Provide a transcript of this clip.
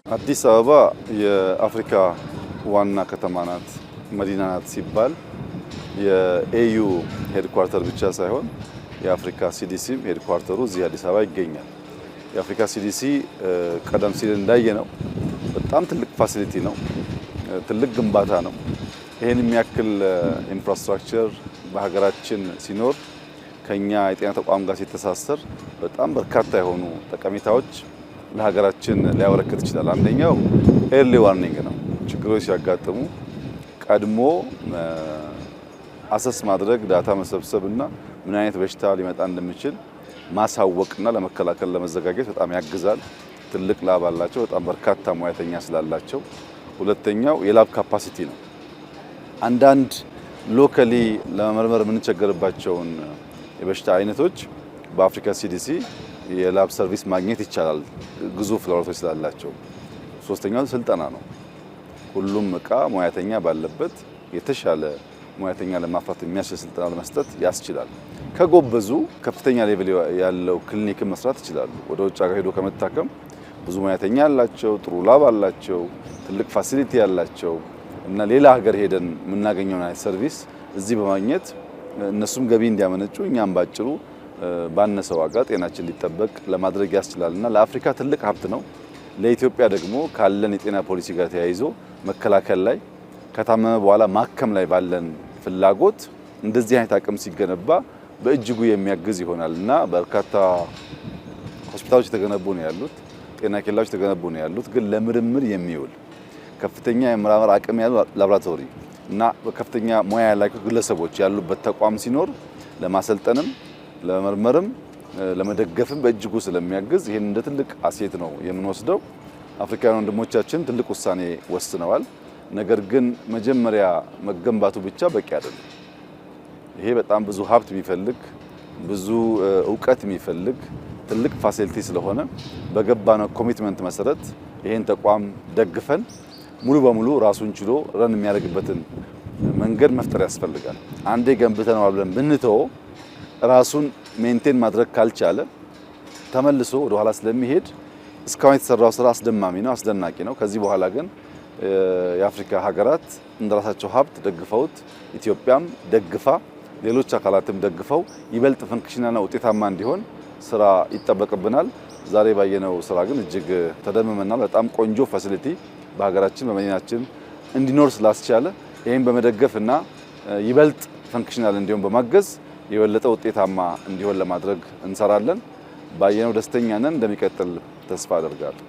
አዲስ አበባ የአፍሪካ ዋና ከተማ ናት፣ መዲና ናት ሲባል የኤዩ ሄድኳርተር ብቻ ሳይሆን የአፍሪካ ሲዲሲም ሄድኳርተሩ እዚህ አዲስ አበባ ይገኛል። የአፍሪካ ሲዲሲ ቀደም ሲል እንዳየነው በጣም ትልቅ ፋሲሊቲ ነው፣ ትልቅ ግንባታ ነው። ይሄን የሚያክል ኢንፍራስትራክቸር በሀገራችን ሲኖር ከኛ የጤና ተቋም ጋር ሲተሳሰር በጣም በርካታ የሆኑ ጠቀሜታዎች ለሀገራችን ሊያበረክት ይችላል። አንደኛው ኤርሊ ዋርኒንግ ነው። ችግሮች ሲያጋጥሙ ቀድሞ አሰስ ማድረግ፣ ዳታ መሰብሰብና ምን አይነት በሽታ ሊመጣ እንደሚችል ማሳወቅና ለመከላከል ለመዘጋጀት በጣም ያግዛል። ትልቅ ላብ አላቸው፣ በጣም በርካታ ሙያተኛ ስላላቸው። ሁለተኛው የላብ ካፓሲቲ ነው። አንዳንድ ሎካሊ ለመመርመር የምንቸገርባቸውን የበሽታ አይነቶች በአፍሪካ ሲዲሲ የላብ ሰርቪስ ማግኘት ይቻላል፣ ግዙፍ ላቦራቶሪ ስላላቸው። ሶስተኛው ስልጠና ነው። ሁሉም እቃ ሙያተኛ ባለበት የተሻለ ሙያተኛ ለማፍራት የሚያስችል ስልጠና ለመስጠት ያስችላል። ከጎበዙ ከፍተኛ ሌቭል ያለው ክሊኒክን መስራት ይችላሉ። ወደ ውጭ ሀገር ሄዶ ከመታከም ብዙ ሙያተኛ ያላቸው፣ ጥሩ ላብ አላቸው፣ ትልቅ ፋሲሊቲ ያላቸው እና ሌላ ሀገር ሄደን የምናገኘውን አይነት ሰርቪስ እዚህ በማግኘት እነሱም ገቢ እንዲያመነጩ እኛም ባጭሩ ባነሰ ዋጋ ጤናችን ሊጠበቅ ለማድረግ ያስችላልና ለአፍሪካ ትልቅ ሀብት ነው። ለኢትዮጵያ ደግሞ ካለን የጤና ፖሊሲ ጋር ተያይዞ መከላከል ላይ ከታመመ በኋላ ማከም ላይ ባለን ፍላጎት እንደዚህ አይነት አቅም ሲገነባ በእጅጉ የሚያግዝ ይሆናልና በርካታ ሆስፒታሎች የተገነቡ ነው ያሉት፣ ጤና ኬላዎች የተገነቡ ነው ያሉት። ግን ለምርምር የሚውል ከፍተኛ የምርምር አቅም ያለው ላቦራቶሪ እና በከፍተኛ ሙያ ያላቸው ግለሰቦች ያሉበት ተቋም ሲኖር ለማሰልጠንም ለመመርመርም ለመደገፍም በእጅጉ ስለሚያግዝ ይሄን እንደ ትልቅ አሴት ነው የምንወስደው። አፍሪካውያን ወንድሞቻችን ትልቅ ውሳኔ ወስነዋል። ነገር ግን መጀመሪያ መገንባቱ ብቻ በቂ አይደለም። ይሄ በጣም ብዙ ሀብት የሚፈልግ ብዙ እውቀት የሚፈልግ ትልቅ ፋሲሊቲ ስለሆነ በገባነው ኮሚትመንት መሰረት ይሄን ተቋም ደግፈን ሙሉ በሙሉ ራሱን ችሎ ረን የሚያደርግበትን መንገድ መፍጠር ያስፈልጋል። አንዴ ገንብተነዋል ብለን ብንተው ራሱን ሜንቴን ማድረግ ካልቻለ ተመልሶ ወደ ኋላ ስለሚሄድ እስካሁን የተሰራው ስራ አስደማሚ ነው፣ አስደናቂ ነው። ከዚህ በኋላ ግን የአፍሪካ ሀገራት እንደራሳቸው ሀብት ደግፈውት ኢትዮጵያም ደግፋ ሌሎች አካላትም ደግፈው ይበልጥ ፈንክሽናልና ውጤታማ እንዲሆን ስራ ይጠበቅብናል። ዛሬ ባየነው ስራ ግን እጅግ ተደምመናል። በጣም ቆንጆ ፋሲሊቲ በሀገራችን በመዲናችን እንዲኖር ስላስቻለ ይሄን በመደገፍና ይበልጥ ፈንክሽናል እንዲሆን በማገዝ የበለጠ ውጤታማ እንዲሆን ለማድረግ እንሰራለን። ባየነው ደስተኛ ነን። እንደሚቀጥል ተስፋ አደርጋለሁ።